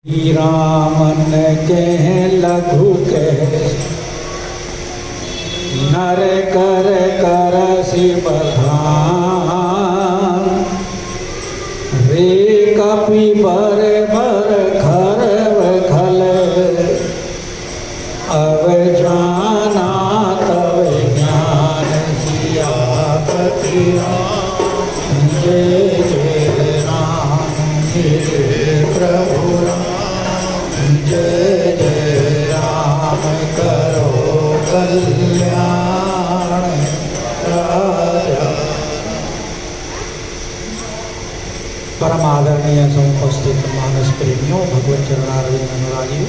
रामन कह लघु कह नर कर कर शिव धाम रे कपि बर बर खर खल अब जाना तब ज्ञान सियापति जय जय राम जय प्रभु जय जय राम करो कल्याण राजा। परम आदरणीय समुपस्थित मानस प्रेमियों, भगवत चरणारविंद अनुरागियों,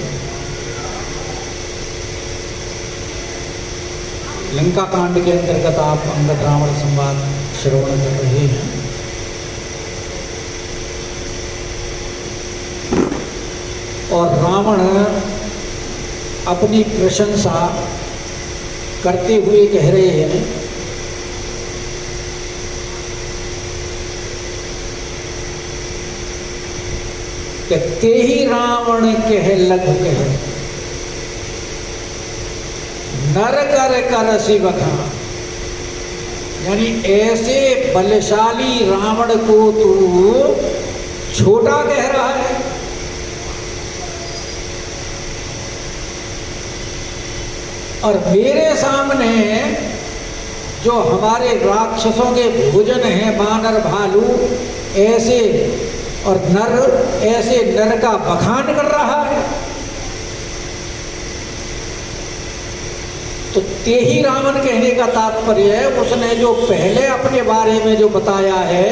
लंका कांड के अंतर्गत आप अंगद रावण संवाद श्रवण कर रहे हैं। और रावण अपनी प्रशंसा करते हुए कह रहे हैं कि ते ही रावण कह लघु कह नर कर कर शिव खां, यानी ऐसे बलशाली रावण को तू छोटा कह रहा है। और मेरे सामने जो हमारे राक्षसों के भोजन हैं बानर भालू ऐसे और ऐसे नर का बखान कर रहा है। तो ते ही रावण कहने का तात्पर्य है उसने जो पहले अपने बारे में जो बताया है,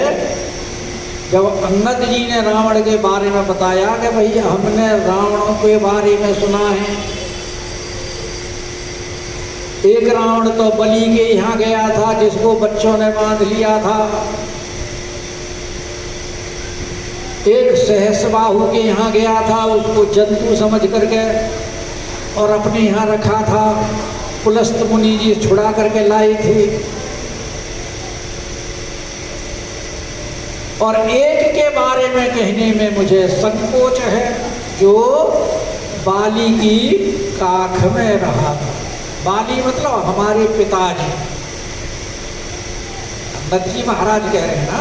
जब अंगद जी ने रावण के बारे में बताया कि भाई हमने रावणों के बारे में सुना है, एक रावण तो बलि के यहाँ गया था जिसको बच्चों ने बांध लिया था, एक सहस्रबाहु के यहाँ गया था उसको जंतु समझ करके और अपने यहाँ रखा था, पुलस्त मुनि जी छुड़ा करके लाए थे। और एक के बारे में कहने में मुझे संकोच है जो बाली की काख में रहा था। बाली मतलब हमारे पिताजी, अंगद जी महाराज कह रहे हैं ना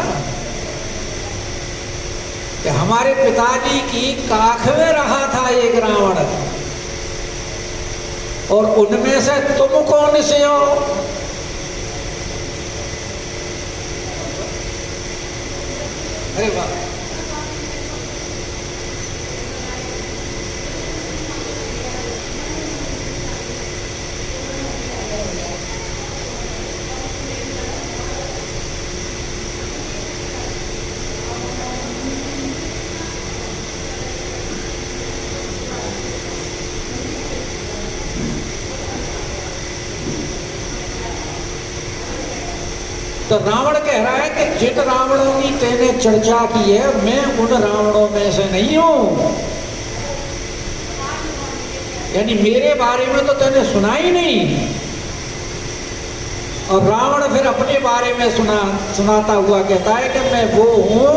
कि हमारे पिताजी की काख में रहा था एक रावण, और उनमें से तुम कौन से हो? अरे वाह, तो रावण कह रहा है कि जिन रावणों की तेने चर्चा की है मैं उन रावणों में से नहीं हूं, यानी मेरे बारे में तो तेने सुना ही नहीं। और रावण फिर अपने बारे में सुनाता हुआ कहता है कि मैं वो हूं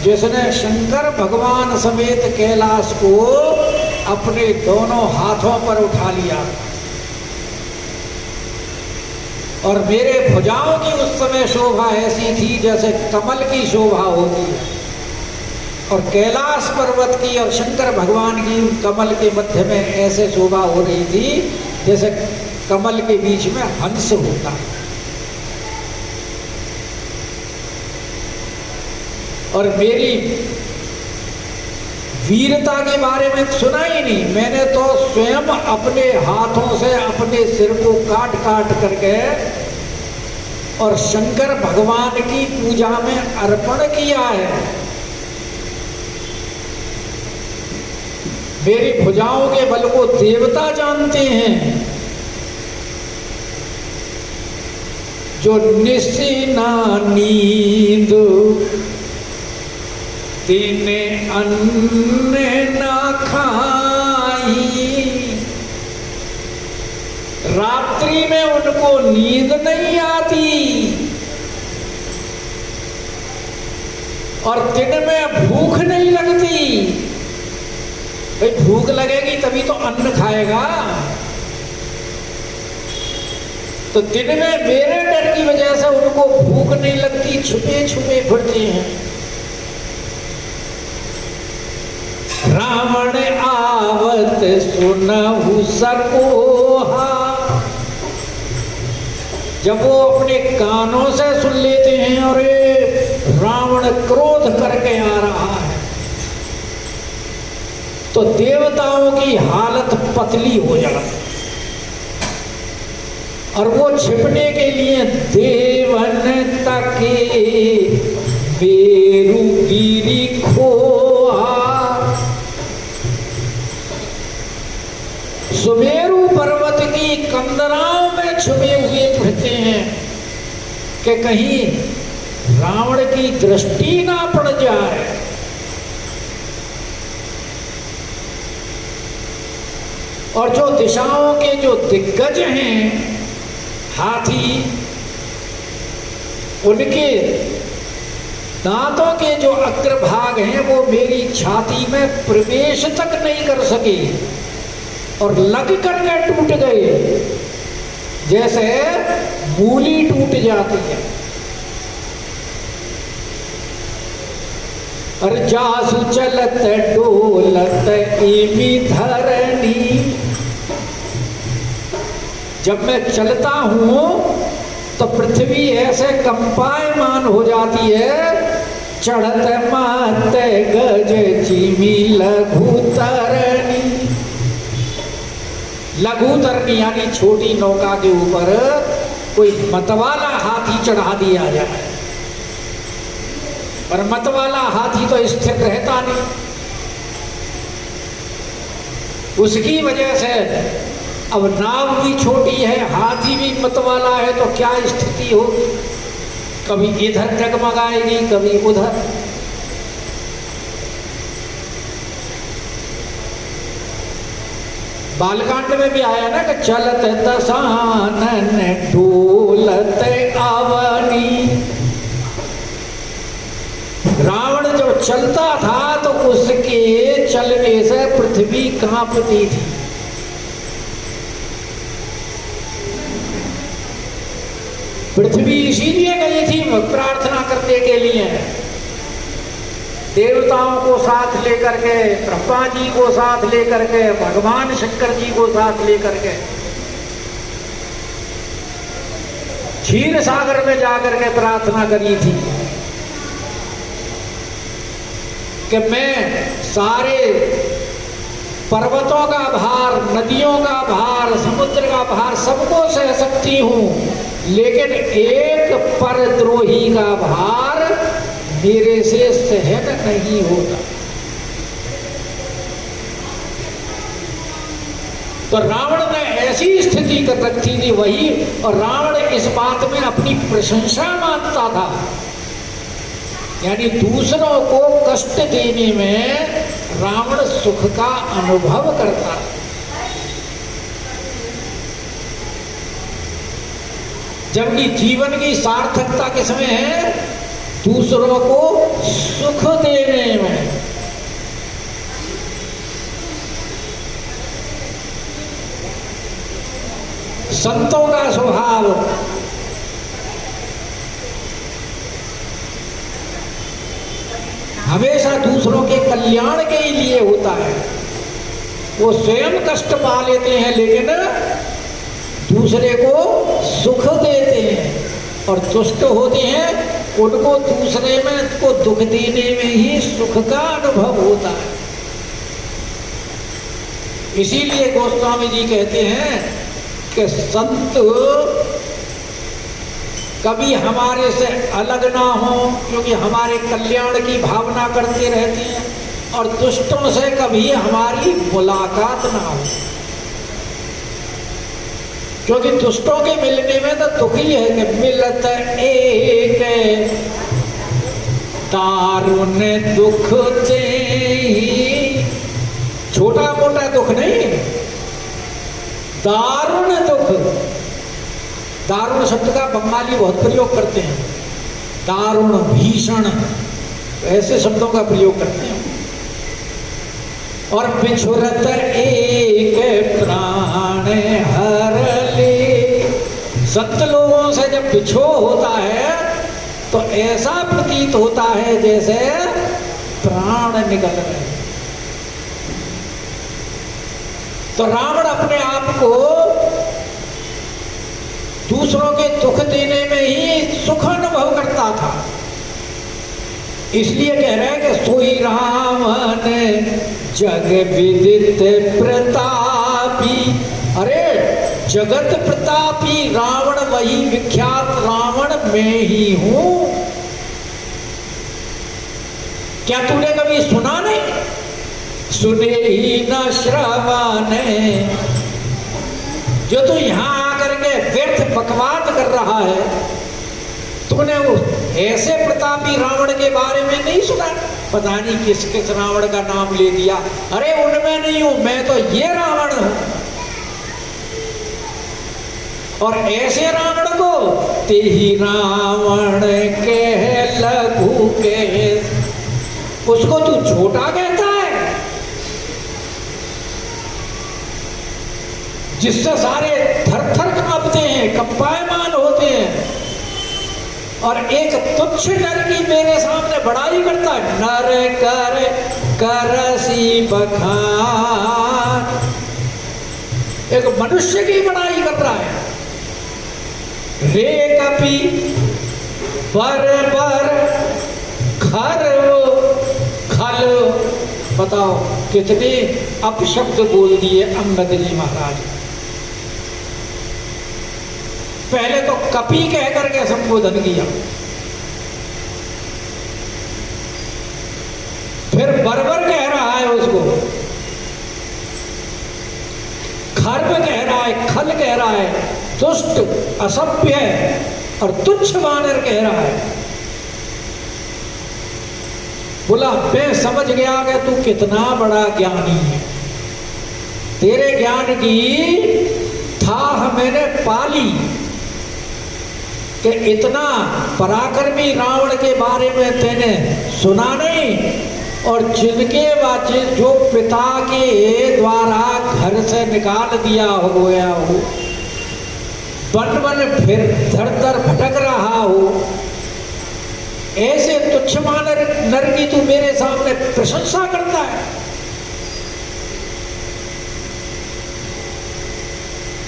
जिसने शंकर भगवान समेत कैलाश को अपने दोनों हाथों पर उठा लिया, और मेरे भुजाओं की उस समय शोभा ऐसी थी जैसे कमल की शोभा होती है, और कैलाश पर्वत की और शंकर भगवान की कमल के मध्य में ऐसे शोभा हो रही थी जैसे कमल के बीच में हंस होता है। और मेरी वीरता के बारे में सुना ही नहीं, मैंने तो स्वयं अपने हाथों से अपने सिर को काट काट करके और शंकर भगवान की पूजा में अर्पण किया है। मेरी भुजाओं के बल को देवता जानते हैं, जो निसी ना नींद तिने अन्न ना खाई, रात्रि में उनको नींद नहीं आती और दिन में भूख नहीं लगती, भाई भूख लगेगी तभी तो अन्न खाएगा। तो दिन में मेरे डर की वजह से उनको भूख नहीं लगती, छुपे छुपे फिरते हैं। रावण आवत सुनहु सकोहा, जब वो अपने कानों से सुन लेते हैं अरे रावण क्रोध करके आ रहा है, तो देवताओं की हालत पतली हो जाती और वो छिपने के लिए देवन तके बेरु गिरी खोहा, सुमेरु पर्वत की कंदराओं में छुपे हुए फिरते हैं कि कहीं रावण की दृष्टि ना पड़ जाए। और जो दिशाओं के जो दिग्गज हैं हाथी, उनके दांतों के जो अग्रभाग हैं वो मेरी छाती में प्रवेश तक नहीं कर सके और लग करके टूट गए, जैसे मूली टूट जाती है। और जासु चलत डोलत इमी धरनी, जब मैं चलता हूं तो पृथ्वी ऐसे कंपायमान हो जाती है। चढ़त मात गज चिमी लघु तरनी, लघु तरनी यानी छोटी नौका के ऊपर कोई मतवाला हाथी चढ़ा दिया जाए, पर मतवाला हाथी तो स्थिर रहता नहीं, उसकी वजह से अब नाव भी छोटी है, हाथी भी मतवाला है, तो क्या स्थिति होगी, कभी इधर डगमगाएगी कभी उधर। बालकांड में भी आया ना कि चलत दसानन डोलत आवनी, रावण जब चलता था तो उसके चलने से पृथ्वी कांपती थी। पृथ्वी इसीलिए गई थी प्रार्थना करने के लिए, देवताओं को साथ लेकर के, ब्रह्मा जी को साथ लेकर के, भगवान शंकर जी को साथ लेकर के क्षीर सागर में जाकर के प्रार्थना करी थी कि मैं सारे पर्वतों का भार, नदियों का भार, समुद्र का भार सबको सह सकती हूँ, लेकिन एक परद्रोही का भार मेरे से सहन नहीं होता। तो रावण ने ऐसी स्थिति कर रखी थी वही, और रावण इस बात में अपनी प्रशंसा मानता था, यानी दूसरों को कष्ट देने में रावण सुख का अनुभव करता। जबकि जीवन की सार्थकता किसमें है? दूसरों को सुख देने में। संतों का स्वभाव हमेशा दूसरों के कल्याण के ही लिए होता है। वो स्वयं कष्ट पा लेते हैं लेकिन दूसरे को सुख देते हैं, और दुष्ट होते हैं उनको दूसरे में को दुख देने में ही सुख का अनुभव होता है। इसीलिए गोस्वामी जी कहते हैं कि संत कभी हमारे से अलग ना हो, क्योंकि हमारे कल्याण की भावना करते रहते हैं, और दुष्टों से कभी हमारी मुलाकात ना हो, क्योंकि दुष्टों के मिलने में तो दुख ही है कि मिलत एक दारुण दुख दे, छोटा मोटा दुख नहीं, दारुण दुख। दारुण शब्द का बंगाली बहुत प्रयोग करते हैं, दारुण, भीषण, ऐसे शब्दों का प्रयोग करते हैं। और बिछुरत एक प्राण हर ले। संत लोगों से जब बिछो होता है तो ऐसा प्रतीत होता है जैसे प्राण निकल रहे। तो रावण अपने आप को दूसरों के दुख देने में ही सुख अनुभव करता था। इसलिए कह रहे हैं कि सोई रावण जग विदित प्रतापी। अरे जगत प्रतापी रावण वही विख्यात रावण मैं ही हूं। क्या तूने कभी सुना नहीं? सुने ही न श्रवण। जो तू यहां आकर के व्यर्थ बकवाद कर रहा है, तूने वो ऐसे प्रतापी रावण के बारे में नहीं सुना? पता नहीं किस किस रावण का नाम ले दिया। अरे उनमें नहीं हूं मैं, तो ये रावण हूं। और ऐसे रावण को तेही रावण कह लघु के, उसको तू छोटा कहता है, जिससे सारे थर थर कांपते हैं, कंपायमान होते हैं। और एक तुच्छ नर की मेरे सामने बड़ाई करता है। नर कर करसी बखान, एक मनुष्य की बड़ाई कर रहा है। रे कपि बर बर खर खल। बताओ कितने अपशब्द बोल दिए अंगद जी महाराज। पहले तो कपि कह करके संबोधन किया, फिर बर्बर कह रहा है उसको, खर्ब कह रहा है, खल कह रहा है, दुष्ट असभ्य और तुच्छ वानर कह रहा है। बोला मैं समझ गया कि तू कितना बड़ा ज्ञानी है। तेरे ज्ञान की थाह मैंने पाली कि इतना पराक्रमी रावण के बारे में तेने सुना नहीं। और जिनके वाचे जो पिता के द्वारा घर से निकाल दिया हो गया हो, वन वन फिर धर धर भटक रहा हो, ऐसे तुच्छ मानर नर की तू मेरे सामने प्रशंसा करता है।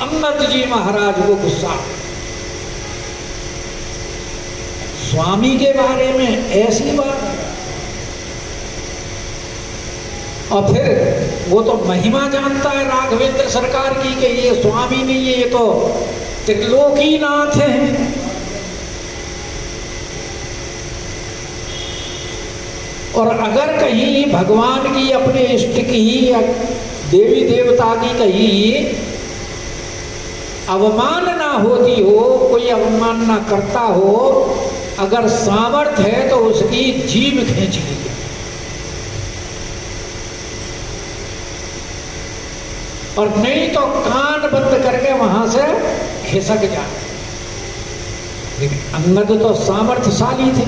अंगद जी महाराज को गुस्सा। स्वामी के बारे में ऐसी बात। और फिर वो तो महिमा जानता है राघवेंद्र सरकार की कि ये स्वामी नहीं है, ये तो त्रिलोकीनाथ हैं। और अगर कहीं भगवान की, अपने इष्ट की, देवी देवता की कहीं अवमानना होती हो, कोई अवमानना करता हो, अगर सामर्थ्य है तो उसकी जीभ खींच लीजिए। और नहीं तो कान बंद करके वहां से खिसक जाए। लेकिन अंगद तो सामर्थ्यशाली थे,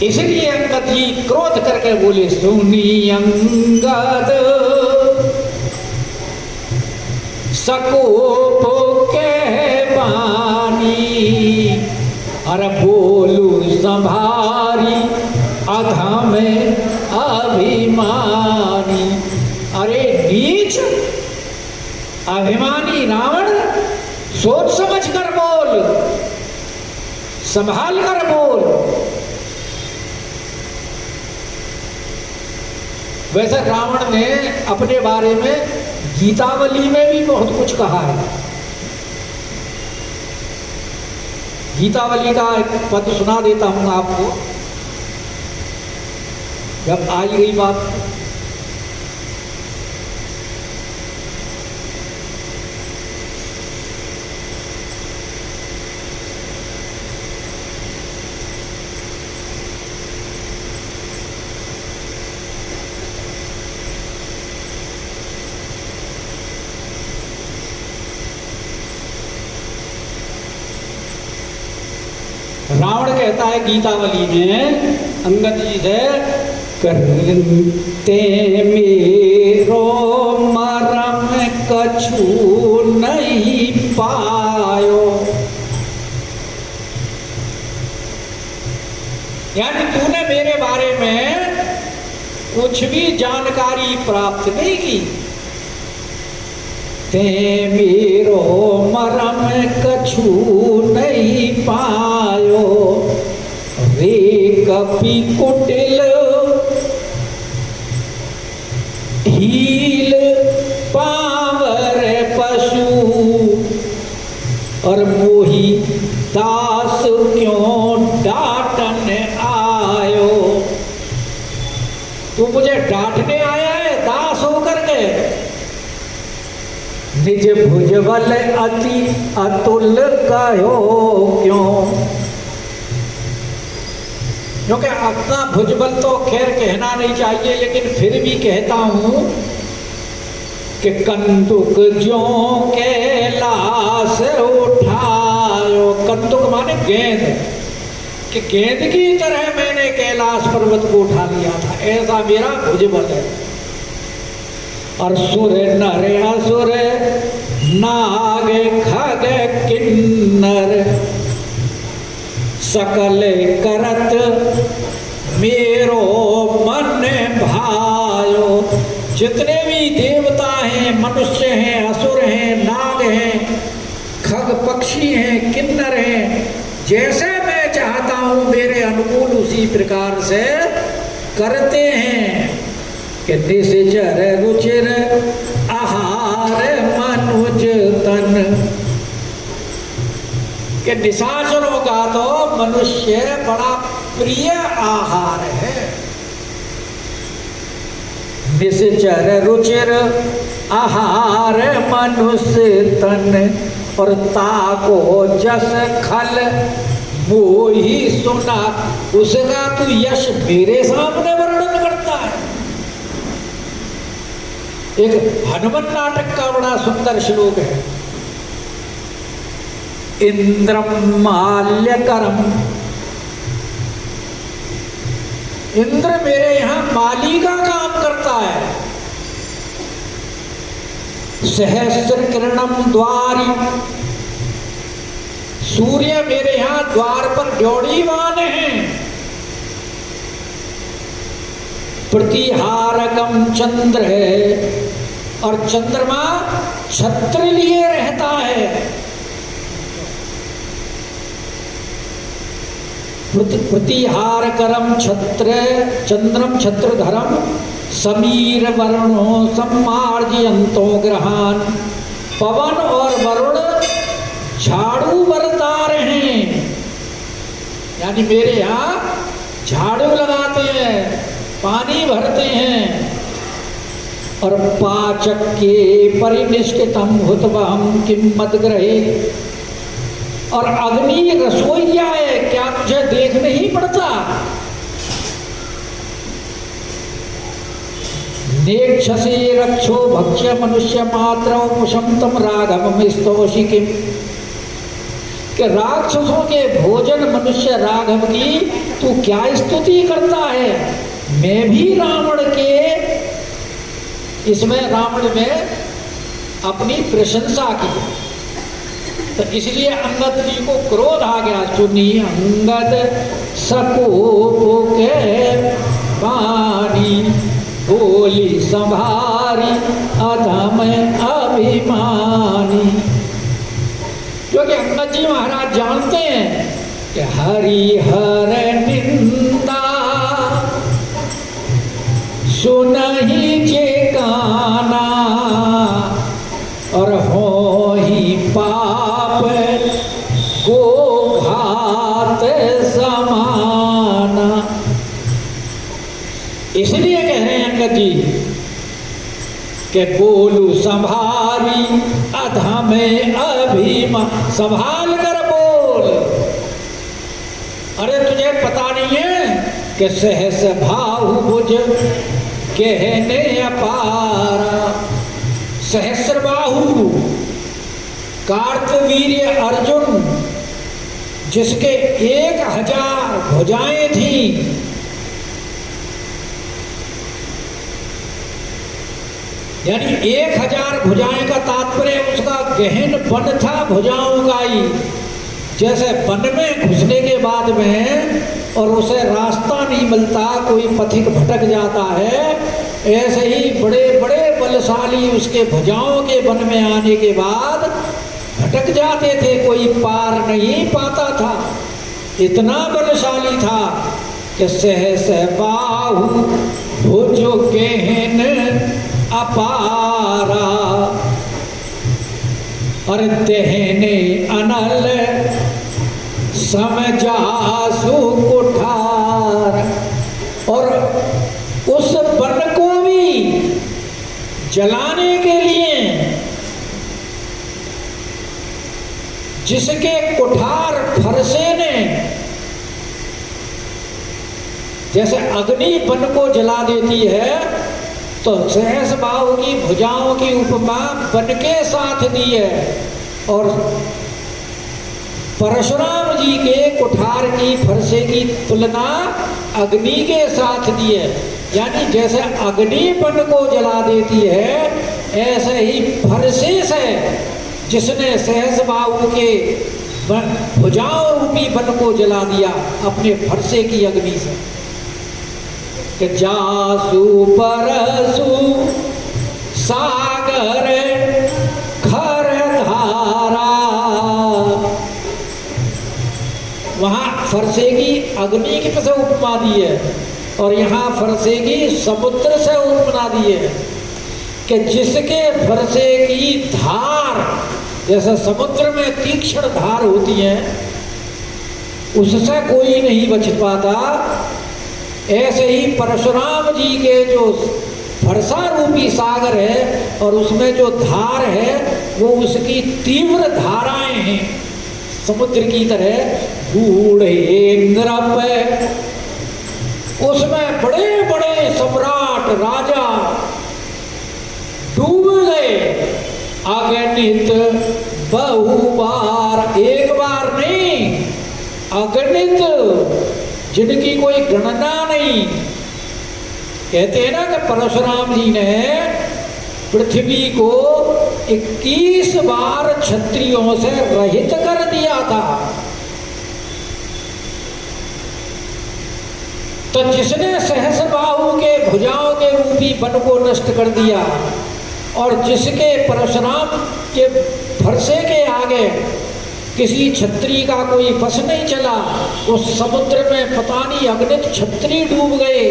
इसलिए अंगद जी क्रोध करके बोले, सुनी अंगद सकोप के बानी, अरे बोलू संभारी अधम अभिमानी। अरे नीच अभिमानी रावण, सोच समझ कर बोल, संभाल कर बोल। वैसे रावण ने अपने बारे में गीतावली में भी बहुत कुछ कहा है। गीतावली का एक पद सुना देता हूं आपको, जब आई गई बात। रावण कहता है गीतावली में अंगद जी से करते मेरो मरम कछु नहीं पायो। यानी तूने मेरे बारे में कुछ भी जानकारी प्राप्त नहीं की। ते मेरो मरम कछु नहीं पायो, रे कपि कुटिल हील पावर पशु, और मोही दास क्यों डांटन आयो। तू मुझे डांटने आया है दास होकर के। निज भुजबल अति अतुल कहो क्यों। क्योंकि अपना भुजबल तो खैर कहना नहीं चाहिए, लेकिन फिर भी कहता हूं कि कंदुक जो कैलाश उठायो। कंदुक माने गेंद, कि गेंद की तरह मैंने कैलाश पर्वत को उठा लिया था, ऐसा मेरा भुजबल है। और सुर नर असुर नाग खग किन्नर, सकल करत मेरो मन भायो। जितने भी देवता हैं, मनुष्य हैं, असुर हैं, नाग हैं, खग पक्षी हैं, किन्नर हैं, जैसे मैं चाहता हूं मेरे अनुकूल उसी प्रकार से करते हैं। कि निश्चर रुचिर आहार मनुज तन, कि निशाचरों का तो मनुष्य बड़ा प्रिय आहार है। निश्चर रुचिर आहार मनुष्य तन, और ताको जस खल मोही सुना। उसका तू यश मेरे सामने वर्णन करता है। एक हनुमान नाटक का बड़ा सुंदर श्लोक है। इंद्रम माल्यकरम, इंद्र मेरे यहां माली का काम करता है। सहस्र किरणम द्वारी, सूर्य मेरे यहां द्वार पर ड्योढ़ीमान है। प्रतिहारकम चंद्र है, और चंद्रमा छत्र लिए रहता है। प्रतिहारकरम छत्र चंद्रम छत्रधरम, समीर वरुणो सम्मार्जयन्तो ग्रहान। पवन और वरुण झाड़ू बरता रहे हैं, यानी मेरे यहाँ झाड़ू लगाते हैं, पानी भरते हैं। और पाचक के परिनिष्ठितम हुतवहम किम्मत ग्रहे, और अग्नि रसोईया है, क्या मुझे देख नहीं पड़ता। नेक्षसे रक्षो भक्ष्य मनुष्य मात्र मुषम तम राघवम स्तोषि किम, कि राक्षसों के भोजन मनुष्य राघव की तू क्या स्तुति करता है। मैं भी रावण के इसमें रावण में अपनी प्रशंसा की, तो इसलिए अंगद जी को क्रोध आ गया। सुनी अंगद सकोप के पानी, बोली संभारी अधम अभिमानी। क्योंकि अंगद जी महाराज जानते हैं कि हरिहर निंदा सुनहि जे काना, और हो ही पाप को घात समाना। इसलिए कह रहे हैं अंगद जी कि बोलू संभारी अधम अभिमान, संभाल कर बोल। अरे तुझे पता नहीं है कि सहस बाहुभुज कहने अपारा। सहस्र बाहु कार्तवीर्य अर्जुन, जिसके 1000 भुजाएं थी, यानी 1000 भुजाएं का तात्पर्य उसका गहन वन था भुजाओं का ही। जैसे वन में घुसने के बाद में और उसे रास्ता नहीं मिलता, कोई पथिक भटक जाता है, ऐसे ही बड़े बड़े बलशाली उसके भुजाओं के वन में आने के बाद भटक जाते थे, कोई पार नहीं पाता था। इतना बलशाली था कि सहस बाहु भुजो गहन अपारा और देहने अनल समझासु कुठार। और उस वन को भी जलाने के लिए जिसके कुठार फरसे ने, जैसे अग्नि वन को जला देती है, तो सहस बाहु की भुजाओं की उपमा वन के साथ दी है। और परशुराम जी के कुठार की फरसे की तुलना अग्नि के साथ दी है। यानी जैसे अग्नि वन को जला देती है, ऐसे ही फरसे से जिसने सहस बाहु के भुजाओं रूपी वन को जला दिया अपने फरसे की अग्नि से। कि जासु परसु सागर खर धारा, वहां फरसे की अग्नि की से उपमा दी है और यहाँ फरसे की समुद्र से उपमा दी है। कि जिसके फरसे की धार, जैसे समुद्र में तीक्ष्ण धार होती है, उससे कोई नहीं बच पाता, ऐसे ही परशुराम जी के जो फरसा रूपी सागर है और उसमें जो धार है वो उसकी तीव्र धाराएं हैं समुद्र की तरह। बूढ़े नृप, उसमें बड़े बड़े सम्राट राजा डूब गए अगणित बहु बार, एक बार नहीं अगणित, जिनकी कोई गणना नहीं। कहते हैं ना कि परशुराम जी ने पृथ्वी को 21 बार क्षत्रियों से रहित कर दिया था। तो जिसने सहस बाहु के भुजाओं के रूपी वन को नष्ट कर दिया और जिसके परशुराम के फरसे के आगे किसी क्षत्रिय का कोई बस नहीं चला, उस समुद्र में पता नहीं अगणित क्षत्रिय डूब गए।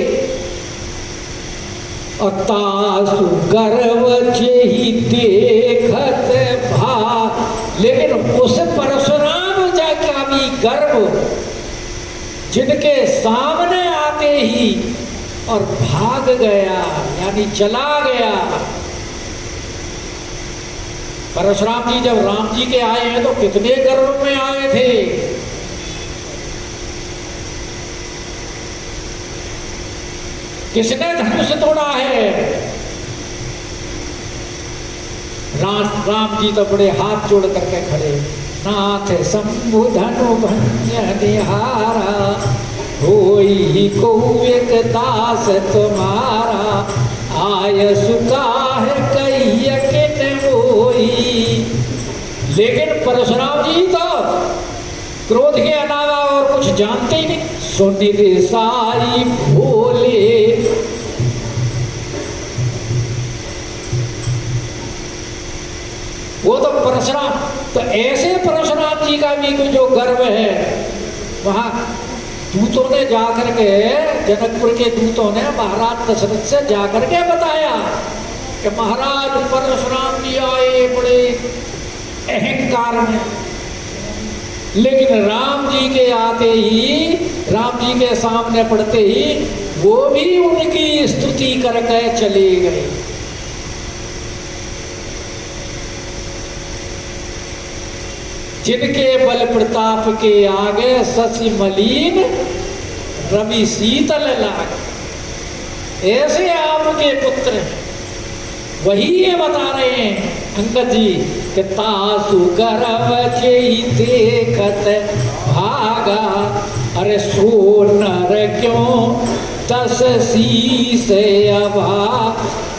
और तासु गर्व जेहि देखत भा, लेकिन उस परशुराम जा का भी गर्व जिनके सामने आते ही और भाग गया, यानी चला गया। परशुराम जी जब राम जी के आए हैं तो कितने गर्व में आए थे। किसने धनुष तोड़ा है? राम जी तो बड़े हाथ जोड़ करके खड़े, नाथ शंभु धनु भंज निहारा, होई को एक दास तुम्हारा, आय सुका है कहिए किन होई। लेकिन परशुराम जी तो क्रोध के अलावा और कुछ जानते ही नहीं। सुनिर साई भोले, वो तो परशुराम, तो ऐसे परशुराम जी का भी जो गर्व है, वहां दूतों ने जाकर के, जनकपुर के दूतों ने महाराज दशरथ से जाकर के बताया कि महाराज परशुराम जी आए बड़े अहंकार में, लेकिन राम जी के आते ही, राम जी के सामने पड़ते ही वो भी उनकी स्तुति करके चले गए। जिनके बल प्रताप के आगे शशि मलिन रवि शीतल लागे, ऐसे आपके पुत्र हैं। वही ये बता रहे हैं अंगद जी कि तासु गर्व जेहि देखत भागा, अरे सो नर क्यों 10 शीस अभा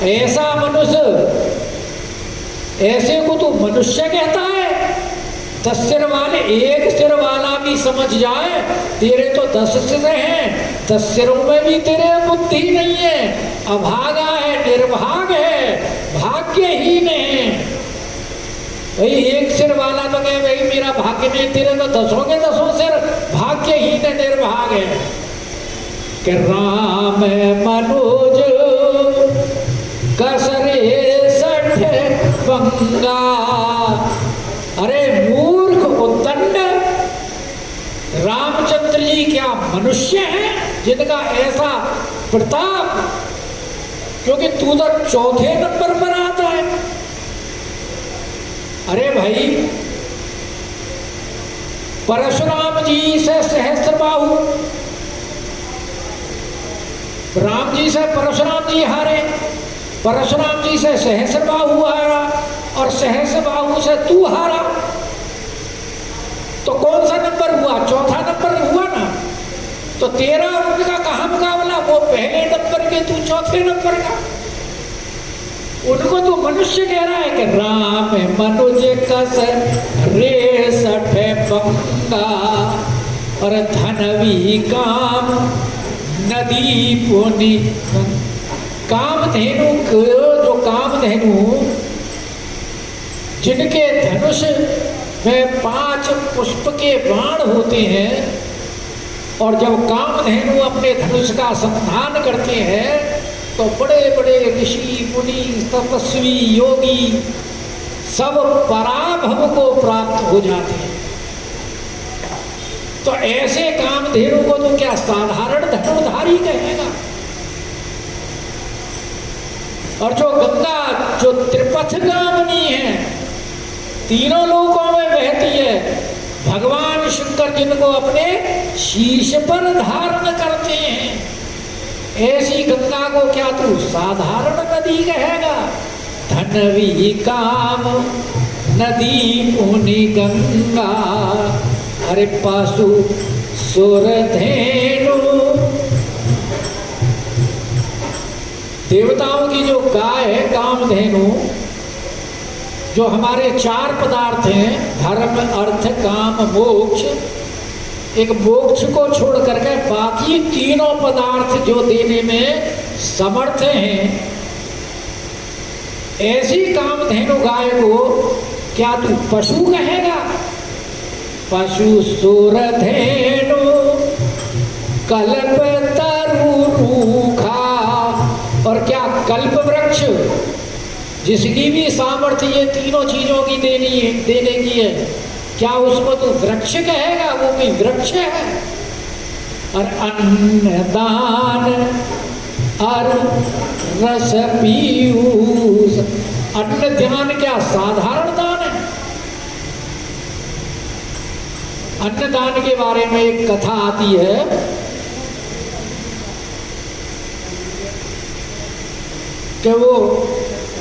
ऐसा मनुष्य, ऐसे को तो मनुष्य कहता है? 10 सिर वाले, एक सिर वाला भी समझ जाए तेरे तो 10 सिर हैं, 10 सिरों में भी तेरे बुद्धि नहीं है, अभागा है, निर्भाग है, भाग्यहीन है। भाई एक सिर वाला तो कहे भाई मेरा भाग्य नहीं, तेरे तो 10 के 10 सिर भाग्यहीन है, निर्भाग है। कि राम मनोज कसरे 60 पंगा। अरे मूर्ख उद्दंड, रामचंद्र जी क्या मनुष्य हैं जिनका ऐसा प्रताप? क्योंकि तू तो 4थे नंबर पर आता है। अरे भाई परशुराम जी से सहस्त्रबाहु, राम जी से परशुराम जी हारे, परशुराम जी से सहस्त्रबाहु हारा और सहस्त्रबाहु से तू हारा, तो कौन सा नंबर हुआ? 4था नंबर हुआ ना। तो तेरा उनका कहाँ मुकाबला? वो पहले नंबर के, तू 4थे नंबर का। उनको तो मनुष्य कह रहा है कि राम मनुज कस रे 60 पंगा और धनवी काम नदी पुनि। कामधेनु, जो कामधेनु जिनके धनुष में 5 पुष्प के बाण होते हैं, और जब कामधेनु अपने धनुष का संधान करते हैं तो बड़े बड़े ऋषि मुनि तपस्वी योगी सब पराभव को प्राप्त हो जाते हैं। तो ऐसे कामधेनु को तो क्या साधारण धनुर्धारी कहेगा? और जो गंगा जो त्रिपथगामिनी है, तीनों लोकों में बहती है, भगवान शंकर जिनको अपने शीश पर धारण करते हैं, ऐसी गंगा को क्या तू साधारण नदी कहेगा? धनवी काम नदी पुनि गंगा। अरे पशु सुर धेनु, देवताओं की जो गाय है कामधेनु, जो हमारे 4 पदार्थ हैं, धर्म अर्थ काम मोक्ष, एक मोक्ष को छोड़ करके बाकी तीनों पदार्थ जो देने में समर्थ हैं, ऐसी कामधेनु गाय को क्या तू पशु कहेगा? पशु सुरधेनु कल्प तरु रूखा। और क्या कल्प वृक्ष जिसकी भी सामर्थ्य ये तीनों चीजों की देने की है, क्या उसको तो वृक्ष कहेगा? वो भी वृक्ष है। और अन्न दान और रस पीयूष, अन्न दान क्या साधारण दान है? अन्न दान के बारे में एक कथा आती है कि वो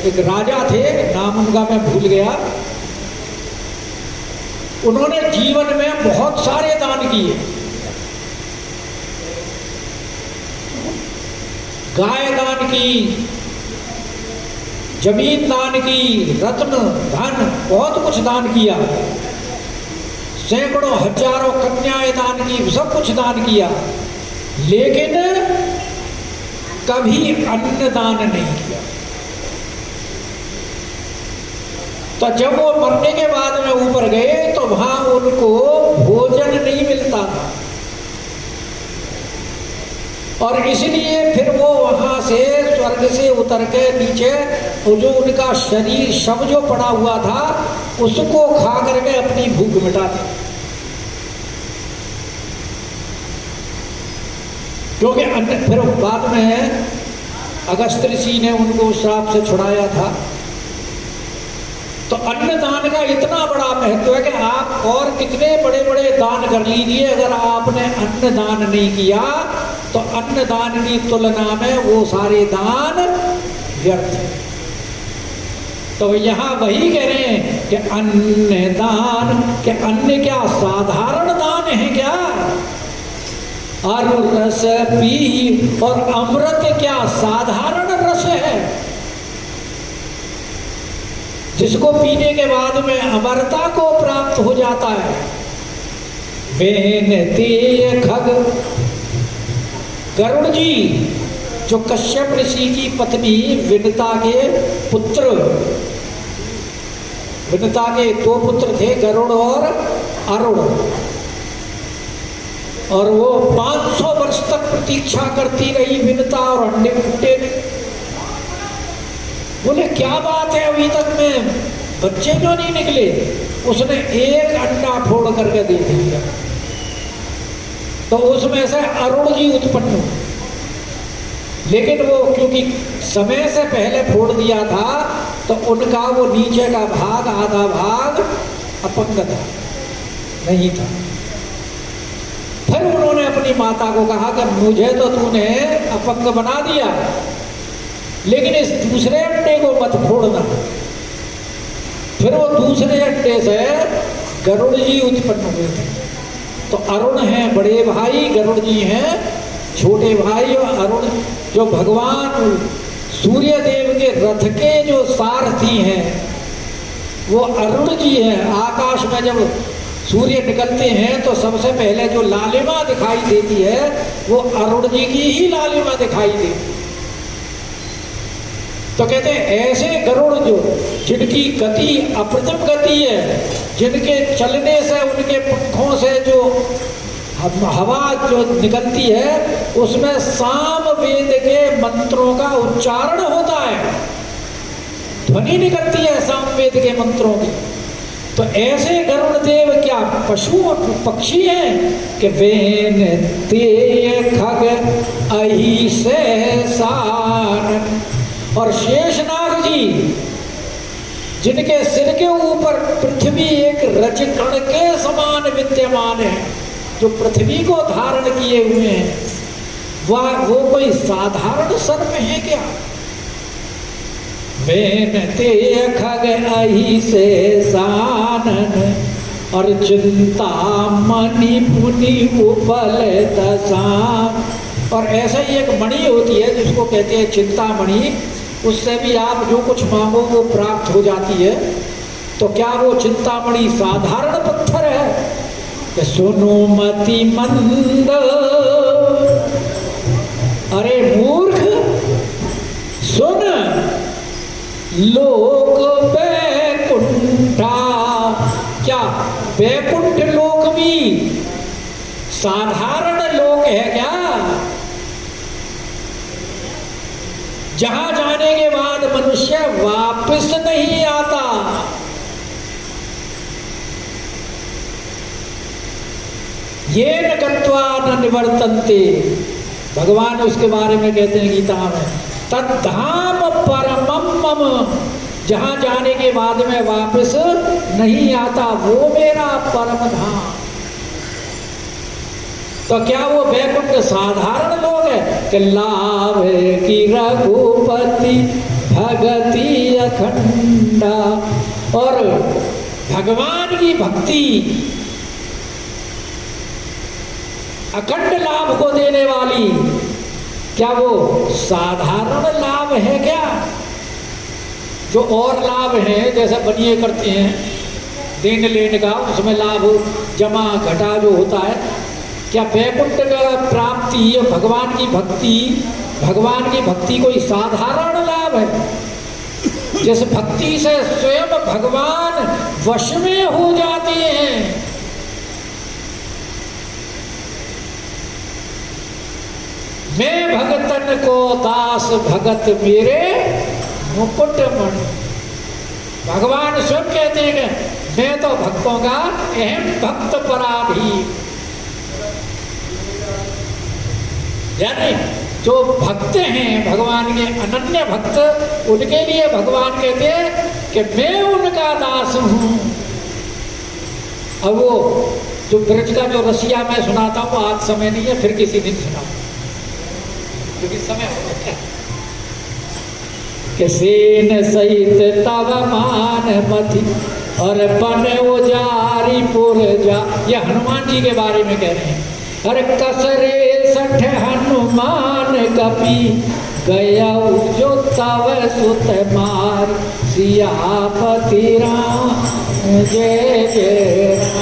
एक राजा थे, नाम उनका मैं भूल गया। उन्होंने जीवन में बहुत सारे दान किए, गाय दान की, जमीन दान की, रत्न धन बहुत कुछ दान किया, सैकड़ों हजारों कन्याएं दान की, सब कुछ दान किया, लेकिन कभी अन्न दान नहीं किया। तो जब वो मरने के बाद में ऊपर गए तो वहां उनको भोजन नहीं मिलता था, और इसलिए फिर वो वहां से स्वर्ग से उतर के नीचे जो उनका शरीर शव जो पड़ा हुआ था उसको खा करके अपनी भूख मिटाते। क्योंकि अन्न, फिर बाद में अगस्त्य ऋषि ने उनको श्राप से छुड़ाया था। तो अन्नदान का इतना बड़ा महत्व है कि आप और कितने बड़े बड़े दान कर लीजिए, अगर आपने अन्नदान नहीं किया तो अन्नदान की तुलना में वो सारे दान व्यर्थ है। तो यहाँ वही कह रहे हैं कि अन्नदान के, अन्न क्या साधारण दान है क्या? और रस पी, और अमृत क्या साधारण रस है? जिसको पीने के बाद में अमरता को प्राप्त हो जाता है। वेनते खग, गरुड़ जी जो कश्यप ऋषि की पत्नी विनता के पुत्र, विनता के दो पुत्र थे, गरुड़ और अरुण, और वो 500 वर्ष तक प्रतीक्षा करती रही विनता, और अंडे फूटे नहीं। बोले क्या बात है, अभी तक में बच्चे क्यों नहीं निकले? उसने एक अंडा फोड़ करके दे दिया, तो उसमें से अरुण जी उत्पन्न हुए। लेकिन वो क्योंकि समय से पहले फोड़ दिया था, तो उनका वो नीचे का भाग, आधा भाग अपंग था, नहीं था। फिर उन्होंने अपनी माता को कहा कि मुझे तो तूने अपंग बना दिया, लेकिन इस दूसरे अंडे को मत फोड़ना। फिर वो दूसरे अंडे से गरुड़ जी उत्पन्न हुए थे। तो अरुण हैं बड़े भाई, गरुड़ जी हैं छोटे भाई, और अरुण जो भगवान सूर्य देव के रथ के जो सारथी हैं वो अरुण जी हैं। आकाश में जब सूर्य निकलते हैं तो सबसे पहले जो लालिमा दिखाई देती है वो अरुण जी की ही लालिमा दिखाई देती है। तो कहते हैं ऐसे गरुड़ जो जिनकी गति अप्रतिम गति है, जिनके चलने से उनके पंखों से जो हवा जो निकलती है उसमें साम वेद के मंत्रों का उच्चारण होता है, ध्वनि निकलती है साम वेद के मंत्रों की। तो ऐसे गरुड़ देव क्या पशु पक्षी हैं कि वेन ते खग अहि सहसान। और शेषनाग जी जिनके सिर के ऊपर पृथ्वी एक रजकण के समान विद्यमान है, जो पृथ्वी को धारण किए हुए हैं, वो कोई साधारण सर्प है क्या? वेनते खग अहि सहसानन और चिंता मणि पुनि उपल दशान। और ऐसा ही एक मणि होती है जिसको कहते हैं चिंतामणि, उससे भी आप जो कुछ मांगो वो प्राप्त हो जाती है। तो क्या वो चिंतामणि साधारण पत्थर है? सुनो मति मंद, अरे मूर्ख सुन, लोक वैकुंठा, क्या वैकुंठ लोक भी साधारण लोक है क्या? जहां जाने के बाद मनुष्य वापस नहीं आता। ये न गत्वा न निवर्तन्ते, भगवान उसके बारे में कहते हैं गीता में, तद्धाम परमम मम, जहां जाने के बाद में वापस नहीं आता वो मेरा परम धाम। तो क्या वो वैकुंठ साधारण लोग है कि लाभ की रघुपति भगति अखंडा, और भगवान की भक्ति अखंड लाभ को देने वाली, क्या वो साधारण लाभ है क्या? जो और लाभ है जैसे बनिए करते हैं देन लेन का, उसमें लाभ जमा घटा जो होता है, क्या वैकुंठ का प्राप्ति भगवान की भक्ति कोई साधारण लाभ है? जिस भक्ति से स्वयं भगवान वश में हो जाते हैं। मैं भगतन को दास भगत मेरे मुकुट मणि। भगवान स्वयं कहते हैं कि मैं तो भक्तों का अहम भक्त पराधीन, यानी जो भक्त हैं भगवान के अनन्य भक्त, उनके लिए भगवान कहते हैं कि मैं उनका दास हूं। अब वो जो ब्रज का जो रसिया मैं सुनाता हूँ, आज समय नहीं है, फिर किसी दिन सुनाऊंगा क्योंकि समय हो गया। कि सेन सहित तव मान मथि और पन उजारी पुर जा, ये हनुमान जी के बारे में कह रहे हैं। अरे कसरे सठ हनुमान कपि गया जो तव सुत मार सियापति राम जय जय राम।